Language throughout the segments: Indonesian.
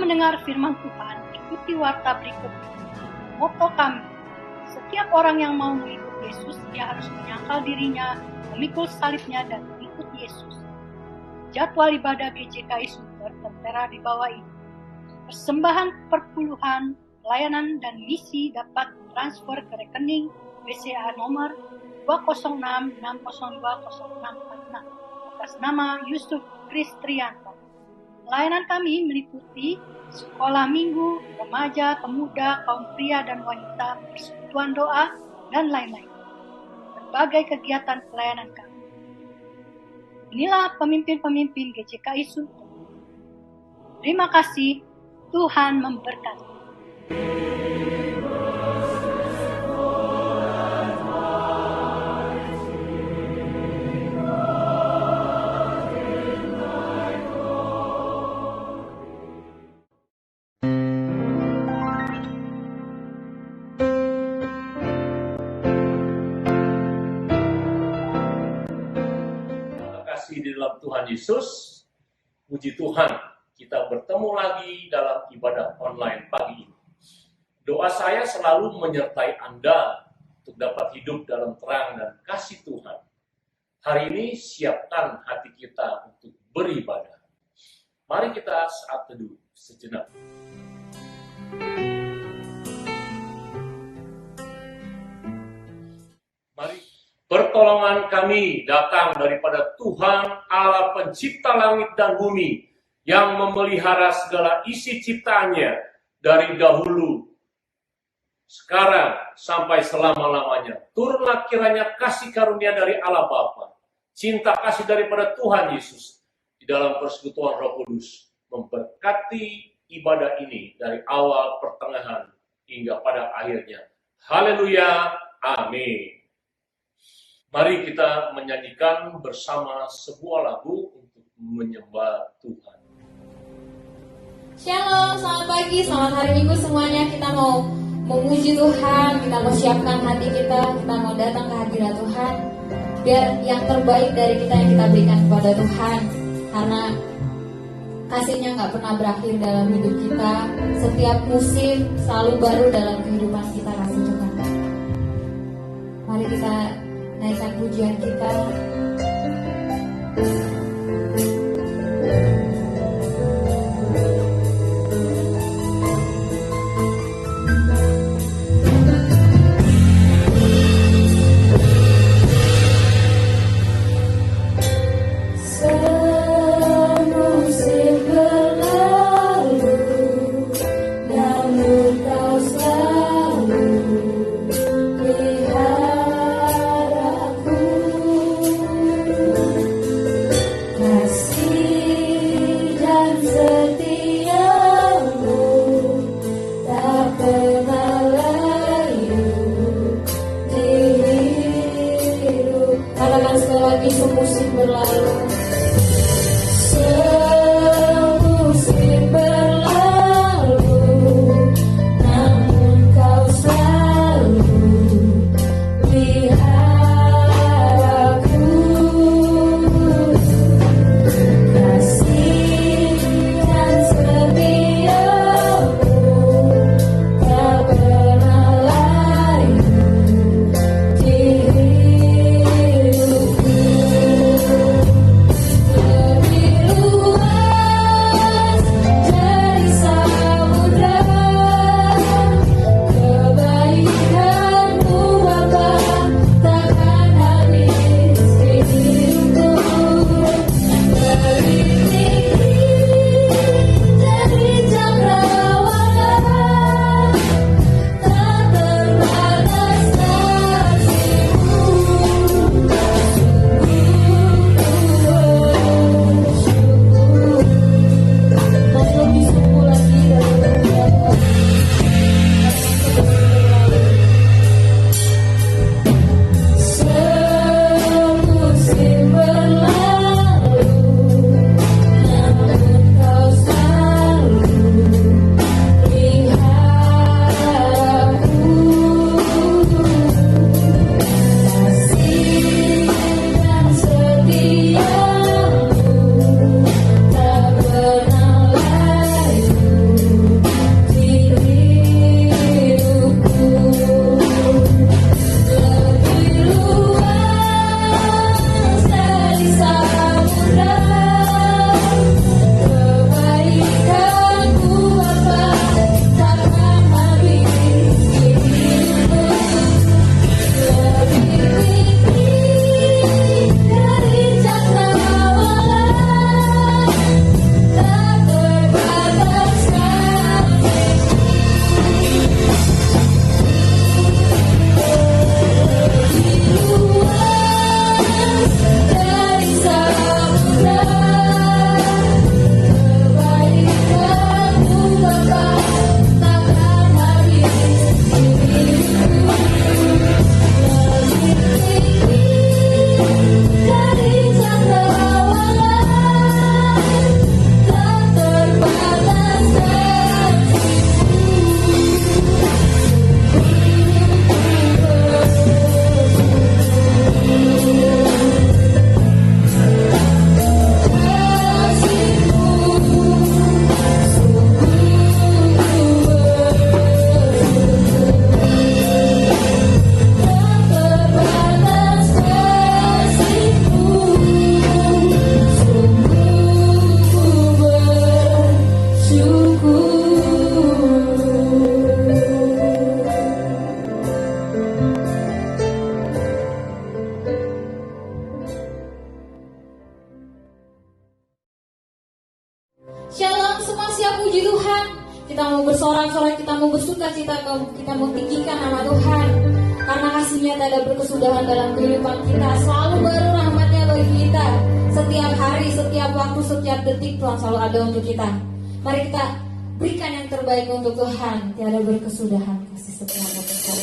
mendengar firman Tuhan, ikuti warta berikut. Moto kami, setiap orang yang mau mengikut Yesus, dia harus menyangkal dirinya, memikul salibnya, dan mengikut Yesus. Jadwal ibadah GCKI Sumber tertera di bawah ini. Persembahan perpuluhan, pelayanan, dan misi dapat transfer ke rekening BCA nomor 206602046 atas nama Yusuf Kristrianto. Pelayanan kami meliputi sekolah minggu, remaja, pemuda, kaum pria dan wanita, persekutuan doa, dan lain-lain. Berbagai kegiatan pelayanan kami. Inilah pemimpin-pemimpin GCKI Sumber. Terima kasih, Tuhan memberkati. Di dalam Tuhan Yesus, puji Tuhan, kita bertemu lagi dalam ibadah online pagi ini. Doa saya selalu menyertai Anda untuk dapat hidup dalam terang dan kasih Tuhan. Hari ini siapkan hati kita untuk beribadah. Mari kita saat teduh sejenak. Mari. Pertolongan kami datang daripada Tuhan Allah pencipta langit dan bumi yang memelihara segala isi ciptaannya dari dahulu, sekarang sampai selama-lamanya. Turunlah kiranya kasih karunia dari Allah Bapa, cinta kasih daripada Tuhan Yesus di dalam persekutuan Roh Kudus memberkati ibadah ini dari awal, pertengahan, hingga pada akhirnya. Haleluya, amin. Mari kita menyanyikan bersama sebuah lagu untuk menyembah Tuhan. Shalom, selamat pagi, selamat hari Minggu semuanya. Kita mau memuji Tuhan, kita mau siapkan hati kita mau datang ke hadirat Tuhan. Biar yang terbaik dari kita yang kita berikan kepada Tuhan. Karena kasih-Nya gak pernah berakhir dalam hidup kita. Setiap musim selalu baru dalam kehidupan kita kasih Tuhan. Mari kita naikkan pujian kita. Kasih dan siap puji Tuhan. Kita mau bersorak-sorai, kita mau bersuka cita, kita mau tinggikan nama Tuhan. Karena kasih-Nya tak ada berkesudahan dalam kehidupan kita. Selalu baru rahmat-Nya bagi kita. Setiap hari, setiap waktu, setiap detik Tuhan selalu ada untuk kita. Mari kita berikan yang terbaik untuk Tuhan. Tiada berkesudahan kasih setia Tuhan.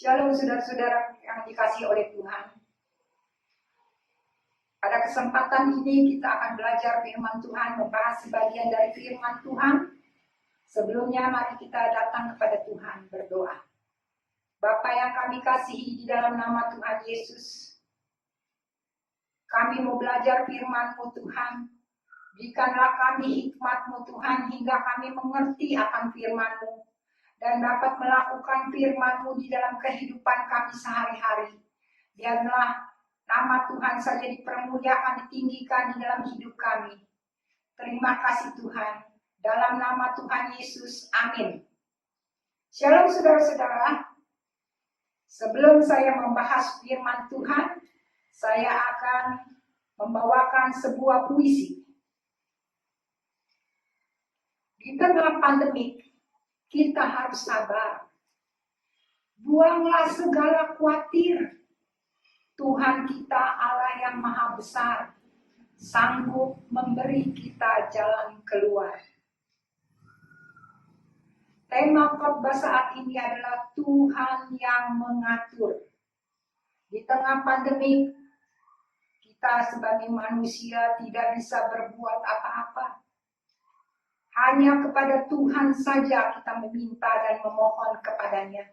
Shalom saudara-saudara yang dikasihi oleh Tuhan. Pada kesempatan ini kita akan belajar firman Tuhan, membahas sebagian dari firman Tuhan. Sebelumnya mari kita datang kepada Tuhan berdoa. Bapa yang kami kasihi di dalam nama Tuhan Yesus, kami mau belajar firman-Mu Tuhan. Berikanlah kami hikmat-Mu Tuhan hingga kami mengerti akan firman-Mu dan dapat melakukan firman-Mu di dalam kehidupan kami sehari-hari. Biarlah nama Tuhan saja dipermuliakan, ditinggikan di dalam hidup kami. Terima kasih Tuhan. Dalam nama Tuhan Yesus, amin. Shalom saudara-saudara. Sebelum saya membahas firman Tuhan, saya akan membawakan sebuah puisi. Di tengah pandemik, kita harus sabar. Buanglah segala khawatir. Tuhan kita Allah yang maha besar, sanggup memberi kita jalan keluar. Tema khotbah saat ini adalah Tuhan yang mengatur. Di tengah pandemi, kita sebagai manusia tidak bisa berbuat apa-apa. Hanya kepada Tuhan saja kita meminta dan memohon kepadanya.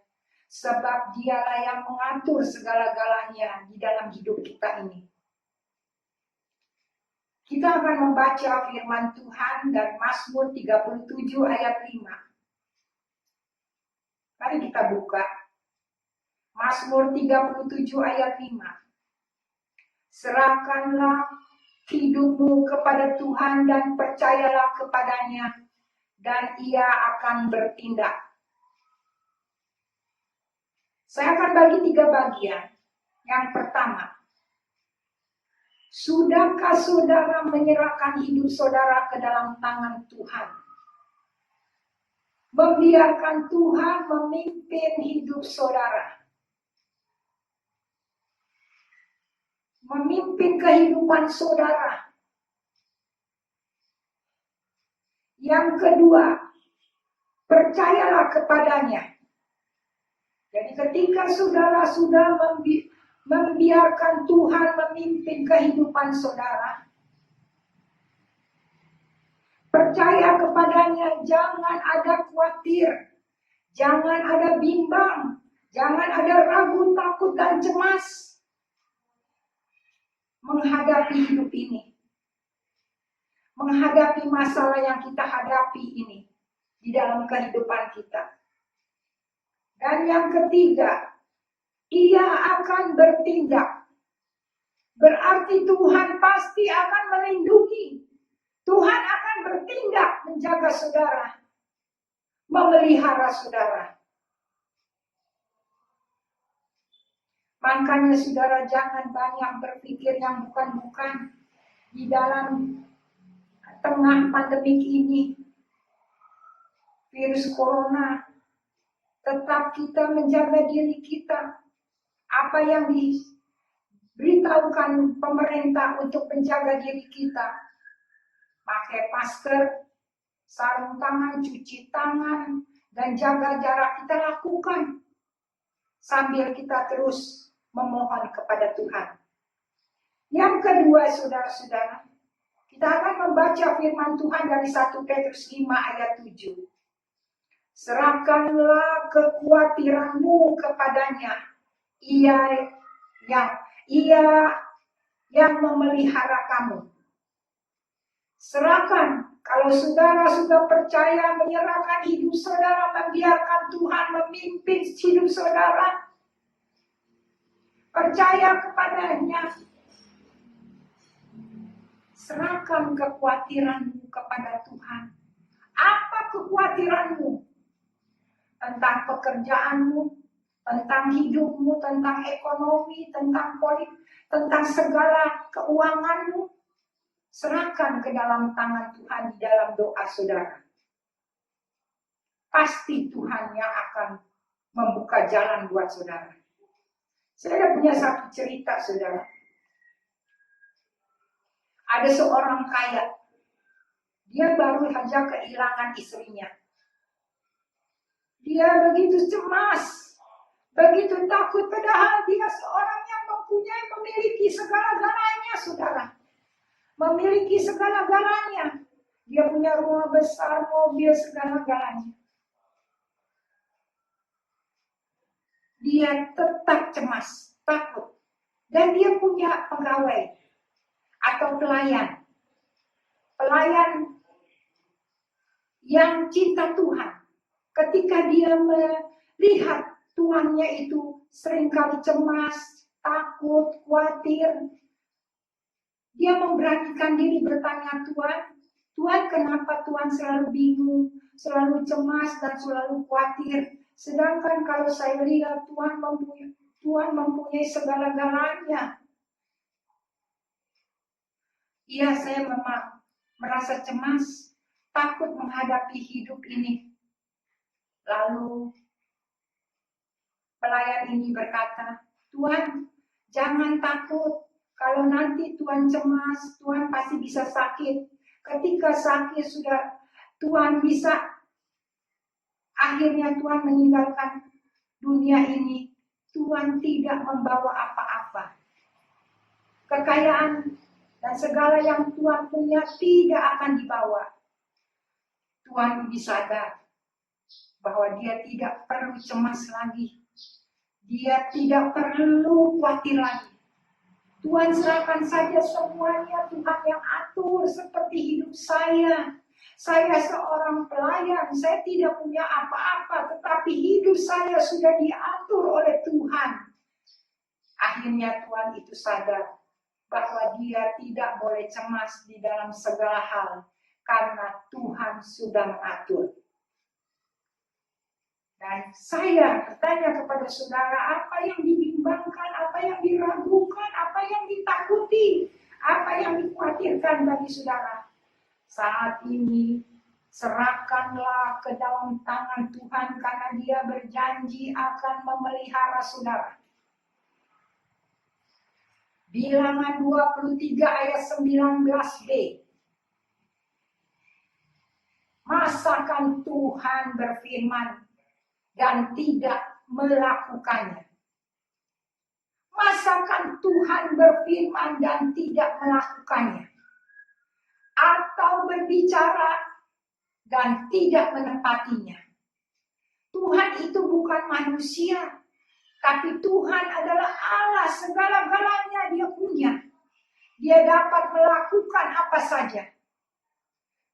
Sebab Dialah yang mengatur segala-galanya di dalam hidup kita ini. Kita akan membaca firman Tuhan dari Mazmur 37 ayat 5. Mari kita buka. Mazmur 37 ayat 5. Serahkanlah hidupmu kepada Tuhan dan percayalah kepadanya, dan Ia akan bertindak. Saya akan bagi 3 bagian. Yang pertama, sudahkah saudara menyerahkan hidup saudara ke dalam tangan Tuhan? Membiarkan Tuhan memimpin hidup saudara. Memimpin kehidupan saudara. Yang kedua, percayalah kepadanya. Jadi ketika saudara sudah membiarkan Tuhan memimpin kehidupan saudara, percaya kepadanya, jangan ada khawatir, jangan ada bimbang, jangan ada ragu, takut, dan cemas menghadapi hidup ini. Menghadapi masalah yang kita hadapi ini di dalam kehidupan kita. Dan yang ketiga, Ia akan bertindak. Berarti Tuhan pasti akan melindungi. Tuhan akan bertindak menjaga saudara, memelihara saudara. Makanya saudara jangan banyak berpikir yang bukan-bukan di dalam tengah pandemik ini. Virus corona, tetap kita menjaga diri kita. Apa yang diberitahukan pemerintah untuk menjaga diri kita. Pakai masker, sarung tangan, cuci tangan, dan jaga jarak kita lakukan. Sambil kita terus memohon kepada Tuhan. Yang kedua, saudara-saudara, kita akan membaca firman Tuhan dari 1 Petrus 5 ayat 7. Serahkanlah kekhawatiranmu kepadanya. Ia yang memelihara kamu. Serahkan. Kalau saudara sudah percaya menyerahkan hidup saudara, membiarkan Tuhan memimpin hidup saudara, percaya kepadanya, serahkan kekhawatiranmu kepada Tuhan. Apa kekhawatiranmu? Tentang pekerjaanmu, tentang hidupmu, tentang ekonomi, tentang politik, tentang segala keuanganmu. Serahkan ke dalam tangan Tuhan di dalam doa saudara. Pasti Tuhan yang akan membuka jalan buat saudara. Saya punya satu cerita saudara. Ada seorang kaya. Dia baru saja kehilangan istrinya. Dia begitu cemas, begitu takut, padahal dia seorang yang memiliki segala-galanya saudara. Memiliki segala-galanya. Dia punya rumah besar, mobil, segala-galanya. Dia tetap cemas, takut. Dan dia punya pegawai atau pelayan. Pelayan yang cinta Tuhan. Ketika dia melihat tuannya itu seringkali cemas, takut, khawatir, dia memberanikan diri bertanya, Tuhan kenapa Tuhan selalu bingung, selalu cemas, dan selalu khawatir? Sedangkan kalau saya lihat Tuhan mempunyai segala-galanya. Iya, saya memang merasa cemas, takut menghadapi hidup ini. Lalu pelayan ini berkata, Tuhan jangan takut. Kalau nanti Tuhan cemas, Tuhan pasti bisa sakit. Ketika sakit sudah Tuhan bisa, akhirnya Tuhan meninggalkan dunia ini. Tuhan tidak membawa apa-apa. Kekayaan dan segala yang Tuhan punya tidak akan dibawa. Tuhan ini sadar bahwa dia tidak perlu cemas lagi. Dia tidak perlu khawatir lagi. Tuhan serahkan saja semuanya, Tuhan yang atur seperti hidup saya. Saya seorang pelayan, saya tidak punya apa-apa, tetapi hidup saya sudah diatur oleh Tuhan. Akhirnya Tuhan itu sadar bahwa dia tidak boleh cemas di dalam segala hal karena Tuhan sudah mengatur. Dan saya bertanya kepada saudara, apa yang dibimbangkan, apa yang diragukan, apa yang ditakuti, apa yang dikhawatirkan bagi saudara? Saat ini serahkanlah ke dalam tangan Tuhan karena Dia berjanji akan memelihara saudara. Bilangan 23 ayat 19b. Masakan Tuhan berfirman dan tidak melakukannya? Masakan Tuhan berfirman dan tidak melakukannya? Atau berbicara dan tidak menepatinya? Tuhan itu bukan manusia, tapi Tuhan adalah Allah, segala-galanya Dia punya. Dia dapat melakukan apa saja.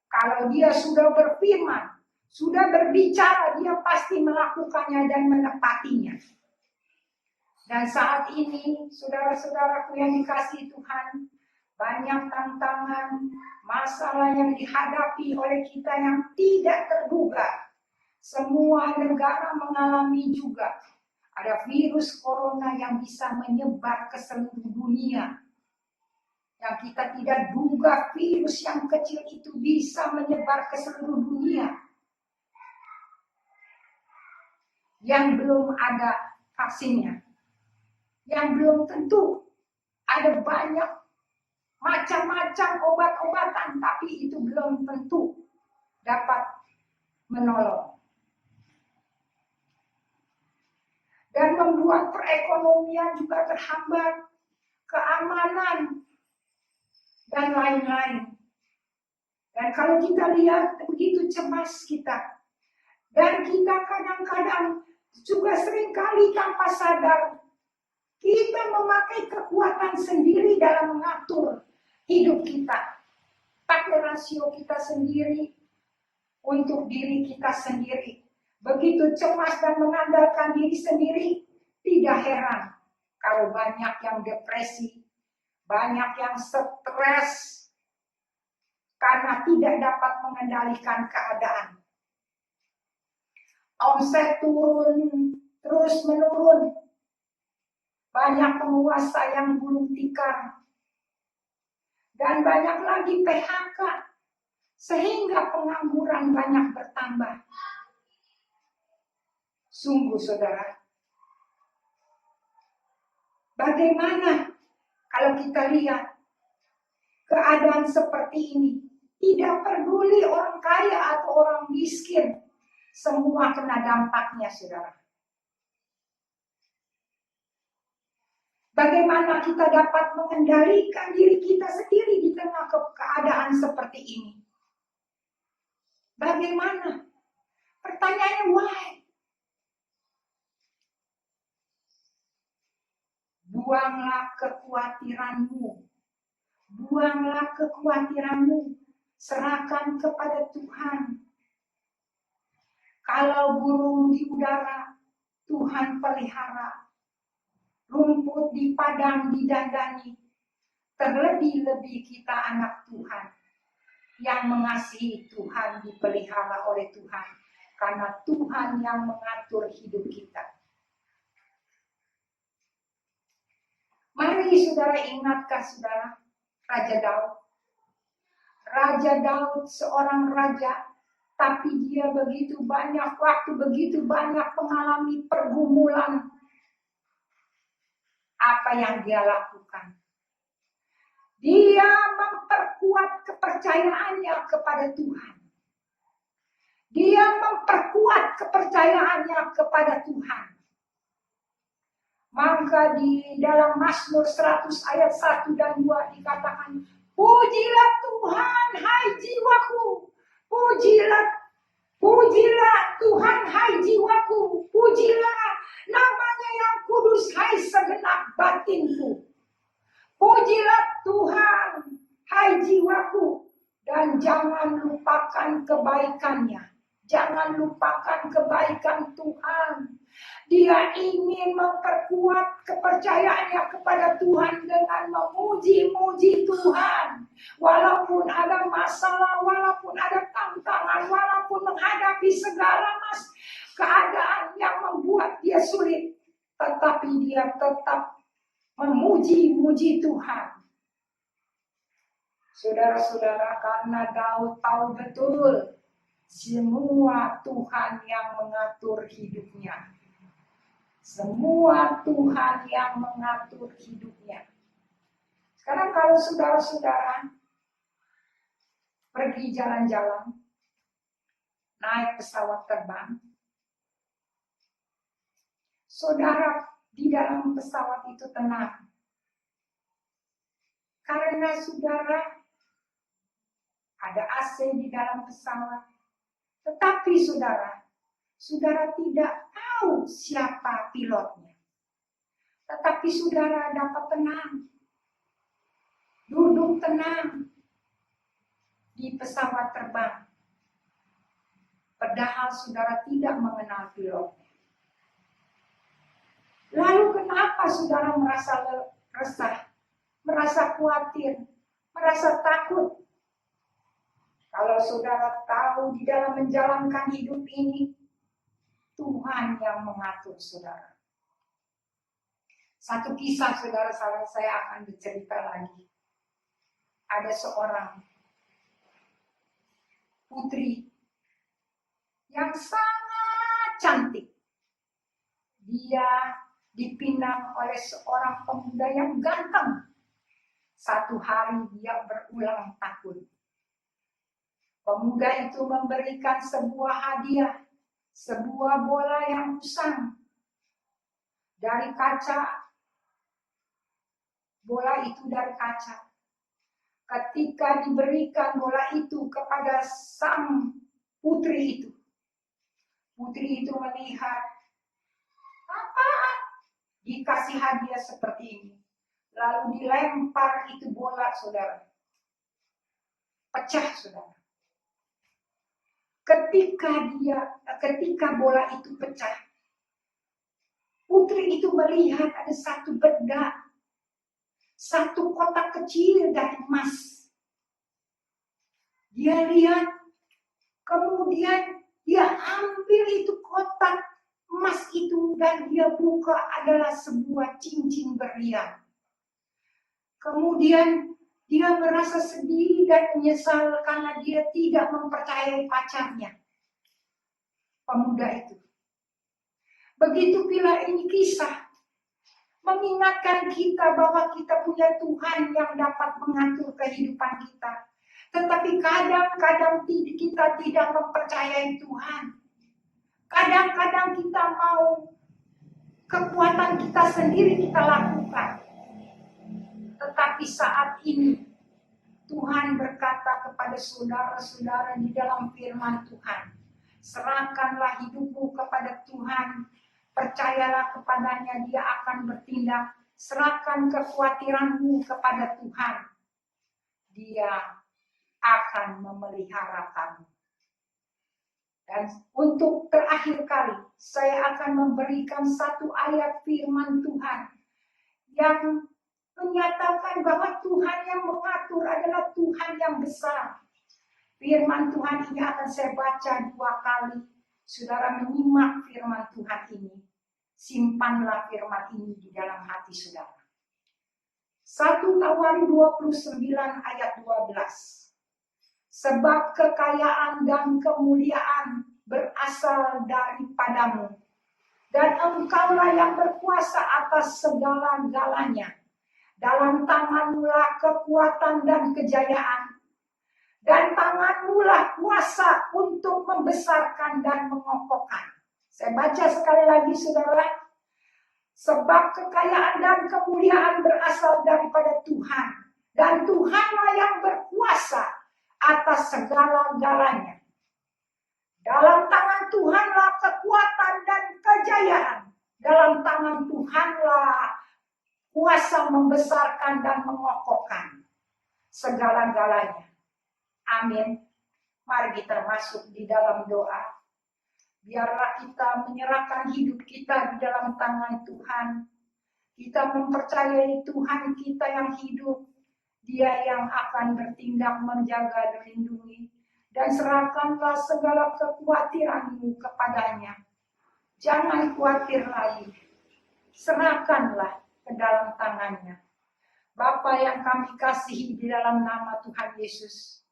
Kalau Dia sudah berfirman, sudah berbicara, Dia pasti melakukannya dan menepatinya. Dan saat ini, saudara-saudaraku yang dikasihi Tuhan, banyak tantangan, masalah yang dihadapi oleh kita yang tidak terduga. Semua negara mengalami juga. Ada virus corona yang bisa menyebar ke seluruh dunia. Yang kita tidak duga virus yang kecil itu bisa menyebar ke seluruh dunia. Yang belum ada vaksinnya. Yang belum tentu. Ada banyak macam-macam obat-obatan, tapi itu belum tentu dapat menolong. Dan membuat perekonomian juga terhambat, keamanan, dan lain-lain. Dan kalau kita lihat begitu cemas kita, dan kita kadang-kadang juga seringkali tanpa sadar, kita memakai kekuatan sendiri dalam mengatur hidup kita. Pakai rasio kita sendiri untuk diri kita sendiri. Begitu cemas dan mengandalkan diri sendiri, tidak heran kalau banyak yang depresi, banyak yang stres karena tidak dapat mengendalikan keadaan. Omset turun, terus menurun. Banyak penguasa yang gulung tikar. Dan banyak lagi PHK. Sehingga pengangguran banyak bertambah. Sungguh saudara. Bagaimana kalau kita lihat keadaan seperti ini? Tidak peduli orang kaya atau orang miskin. Semua kena dampaknya saudara. Bagaimana kita dapat mengendalikan diri kita sendiri di tengah keadaan seperti ini? Bagaimana? Pertanyaannya why? Buanglah kekhawatiranmu. Buanglah kekhawatiranmu. Serahkan kepada Tuhan. Kalau burung di udara, Tuhan pelihara. Rumput di padang didandani. Terlebih-lebih kita anak Tuhan. Yang mengasihi Tuhan dipelihara oleh Tuhan. Karena Tuhan yang mengatur hidup kita. Mari saudara ingatkah saudara Raja Daud? Raja Daud seorang raja, tapi dia begitu banyak waktu, begitu banyak mengalami pergumulan. Apa yang dia lakukan? Dia memperkuat kepercayaannya kepada Tuhan. Dia memperkuat kepercayaannya kepada Tuhan. Maka di dalam Mazmur 100 ayat 1 dan 2 dikatakan, pujilah Tuhan hai jiwaku, pujilah Tuhan hai jiwaku, pujilah namanya yang kudus hai segenap batinku. Pujilah Tuhan hai jiwaku, dan jangan lupakan kebaikannya. Jangan lupakan kebaikan Tuhan. Dia ingin memperkuat kepercayaannya kepada Tuhan dengan memuji-muji Tuhan. Walaupun ada masalah, walaupun ada tantangan, walaupun menghadapi segala keadaan yang membuat dia sulit, tetapi dia tetap memuji-muji Tuhan. Saudara-saudara, karena Daud tahu betul semua Tuhan yang mengatur hidupnya. Semua Tuhan yang mengatur hidupnya. Sekarang kalau saudara-saudara pergi jalan-jalan, naik pesawat terbang, saudara di dalam pesawat itu tenang. Karena saudara ada AC di dalam pesawat. Tetapi saudara tidak tahu siapa pilotnya. Tetapi saudara dapat tenang. Duduk tenang di pesawat terbang. Padahal saudara tidak mengenal pilotnya. Lalu kenapa saudara merasa resah, merasa khawatir, merasa takut? Kalau saudara tahu di dalam menjalankan hidup ini, Tuhan yang mengatur saudara. Satu kisah saudara, saya akan bercerita lagi. Ada seorang putri yang sangat cantik. Dia dipinang oleh seorang pemuda yang ganteng. Satu hari dia berulang tahun. Pemuda itu memberikan sebuah hadiah, sebuah bola yang usang dari kaca. Bola itu dari kaca. Ketika diberikan bola itu kepada sang putri itu melihat, apaan? Dikasih hadiah seperti ini. Lalu dilempar itu bola, saudara. Pecah, saudara. Ketika bola itu pecah, putri itu melihat ada satu benda, satu kotak kecil dari emas. Dia lihat, kemudian dia ambil itu kotak emas itu dan dia buka, adalah sebuah cincin berlian. Kemudian dia merasa sedih dan menyesal karena dia tidak mempercayai pacarnya, pemuda itu. Begitu pula ini kisah mengingatkan kita bahwa kita punya Tuhan yang dapat mengatur kehidupan kita. Tetapi kadang-kadang kita tidak mempercayai Tuhan. Kadang-kadang kita mau kekuatan kita sendiri kita lakukan. Tetapi saat ini Tuhan berkata kepada saudara-saudara di dalam firman Tuhan, serahkanlah hidupmu kepada Tuhan, percayalah kepadanya, dia akan bertindak. Serahkan kekhawatiranmu kepada Tuhan, dia akan memelihara kamu. Dan untuk terakhir kali, saya akan memberikan satu ayat firman Tuhan yang menyatakan bahwa Tuhan yang mengatur adalah Tuhan yang besar. Firman Tuhan ini akan saya baca 2 kali. Saudara menyimak firman Tuhan ini. Simpanlah firman ini di dalam hati saudara. 1 Tawari 29 ayat 12. Sebab kekayaan dan kemuliaan berasal daripadamu, dan engkaulah yang berkuasa atas segala-galanya. Dalam tanganmu-lah kekuatan dan kejayaan, dan tanganmu-lah kuasa untuk membesarkan dan mengokohkan. Saya baca sekali lagi saudara. Sebab kekayaan dan kemuliaan berasal daripada Tuhan, dan Tuhanlah yang berkuasa atas segala-galanya. Dalam tangan Tuhanlah kekuatan dan kejayaan. Dalam tangan Tuhanlah kuasa membesarkan dan mengokohkan segala-galanya. Amin. Mari kita masuk di dalam doa. Biarlah kita menyerahkan hidup kita di dalam tangan Tuhan. Kita mempercayai Tuhan kita yang hidup. Dia yang akan bertindak menjaga dan melindungi. Dan serahkanlah segala kekhawatiranmu kepadanya. Jangan khawatir lagi. Serahkanlah ke dalam tangannya. Bapa yang kami kasihi di dalam nama Tuhan Yesus.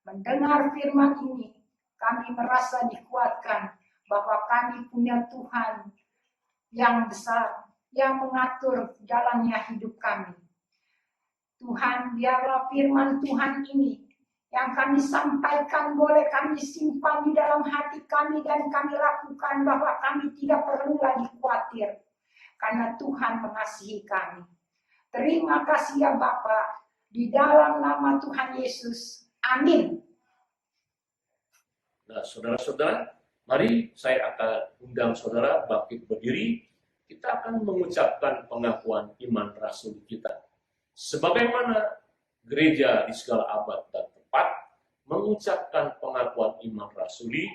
Mendengar firman ini, kami merasa dikuatkan bahwa kami punya Tuhan yang besar, yang mengatur jalannya hidup kami. Tuhan, biarlah firman Tuhan ini yang kami sampaikan boleh kami simpan di dalam hati kami dan kami lakukan bahwa kami tidak perlu lagi khawatir karena Tuhan mengasihi kami. Terima kasih ya Bapa, di dalam nama Tuhan Yesus. Amin. Nah, saudara-saudara, mari saya akan undang saudara bangkit berdiri. Kita akan mengucapkan pengakuan iman rasuli kita. Sebagaimana gereja di segala abad dan tempat mengucapkan pengakuan iman rasuli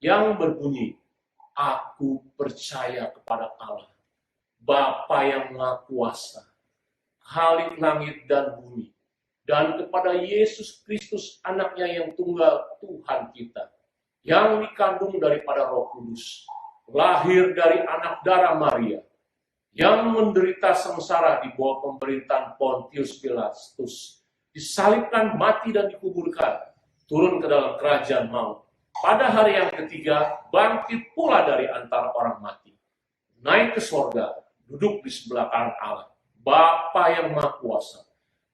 yang berbunyi, aku percaya kepada Allah, Bapa yang Maha Kuasa, Khalik langit dan bumi, dan kepada Yesus Kristus anaknya yang tunggal Tuhan kita, yang dikandung daripada Roh Kudus, lahir dari anak darah Maria, yang menderita sengsara di bawah pemerintahan Pontius Pilatus, disalibkan, mati dan dikuburkan, turun ke dalam kerajaan maut. Pada hari yang ketiga, bangkit pula dari antara orang mati, naik ke sorga, duduk di sebelah kanan Allah, Bapa yang Maha Kuasa,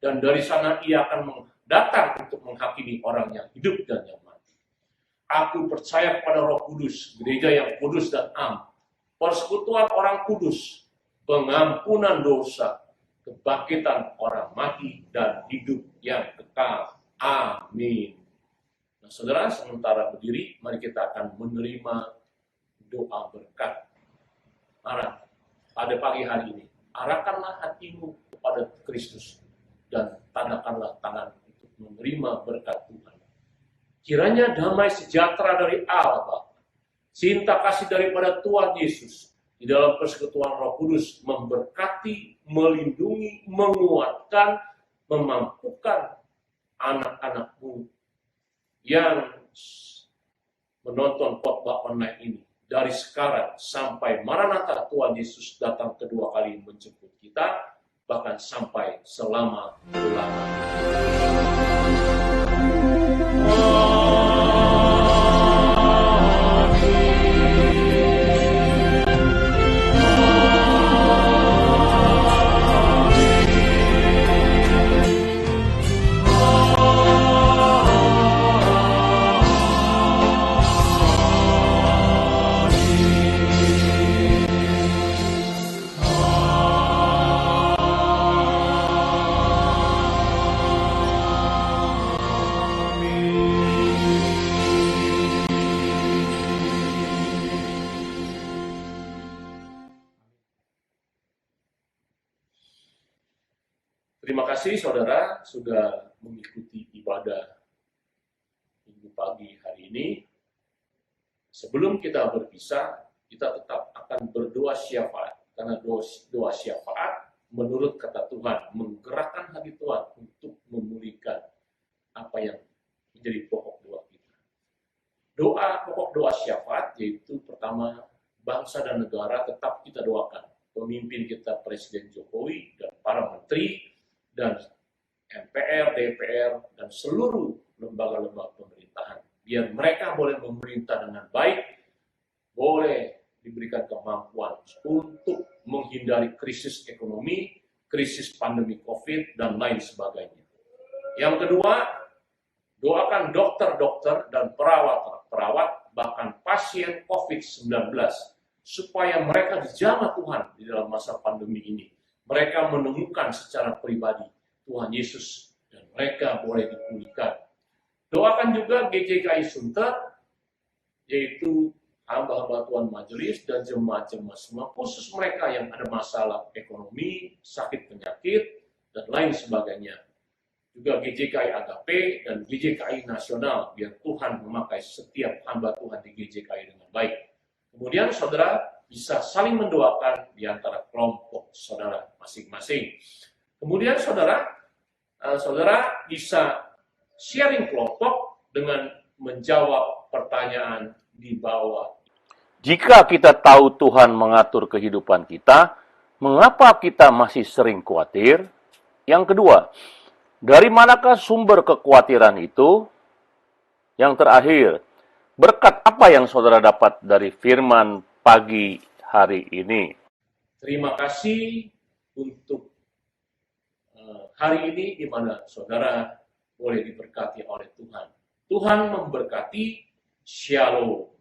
dan dari sana ia akan datang untuk menghakimi orang yang hidup dan yang mati. Aku percaya kepada Roh Kudus, gereja yang kudus dan am, persekutuan orang kudus, pengampunan dosa, kebangkitan orang mati, dan hidup yang kekal. Amin. Nah, saudara, sementara berdiri, mari kita akan menerima doa berkat. Mari, pada pagi hari ini, arahkanlah hatimu kepada Kristus dan tandakkanlah tangan untuk menerima berkat Tuhan. Kiranya damai sejahtera dari Allah Bapa, cinta kasih daripada Tuhan Yesus, di dalam persekutuan Roh Kudus memberkati, melindungi, menguatkan, memampukan anak-anakmu yang menonton khotbah online ini. Dari sekarang sampai Maranatha Tuhan Yesus datang kedua kali menjemput kita, bahkan sampai selama-lamanya. Terima kasih saudara sudah mengikuti ibadah minggu pagi hari ini. Sebelum kita berpisah, kita tetap akan berdoa syafaat. Karena doa syafaat menurut kata Tuhan menggerakkan hati Tuhan untuk memulihkan apa yang menjadi pokok doa kita. Pokok doa syafaat yaitu pertama, bangsa dan negara tetap kita doakan. Pemimpin kita Presiden Jokowi dan para menteri, dan MPR, DPR, dan seluruh lembaga-lembaga pemerintahan. Biar mereka boleh memerintah dengan baik, boleh diberikan kemampuan untuk menghindari krisis ekonomi, krisis pandemi COVID, dan lain sebagainya. Yang kedua, doakan dokter-dokter dan perawat-perawat, bahkan pasien COVID-19, supaya mereka dijamah Tuhan di dalam masa pandemi ini. Mereka menemukan secara pribadi Tuhan Yesus dan mereka boleh dipulihkan. Doakan juga GJKI Sunter, yaitu hamba-hamba Tuhan Majelis dan jemaat-jemaat semua, khusus mereka yang ada masalah ekonomi, sakit penyakit, dan lain sebagainya. Juga GJKI Agape dan GJKI Nasional, biar Tuhan memakai setiap hamba Tuhan di GJKI dengan baik. Kemudian saudara bisa saling mendoakan di antara kelompok saudara masing-masing. Kemudian saudara bisa sharing kelompok dengan menjawab pertanyaan di bawah. Jika kita tahu Tuhan mengatur kehidupan kita, mengapa kita masih sering khawatir? Yang kedua, dari manakah sumber kekhawatiran itu? Yang terakhir, berkat apa yang saudara dapat dari firman pagi hari ini? Terima kasih untuk hari ini di mana saudara boleh diberkati oleh Tuhan. Tuhan memberkati. Shalom.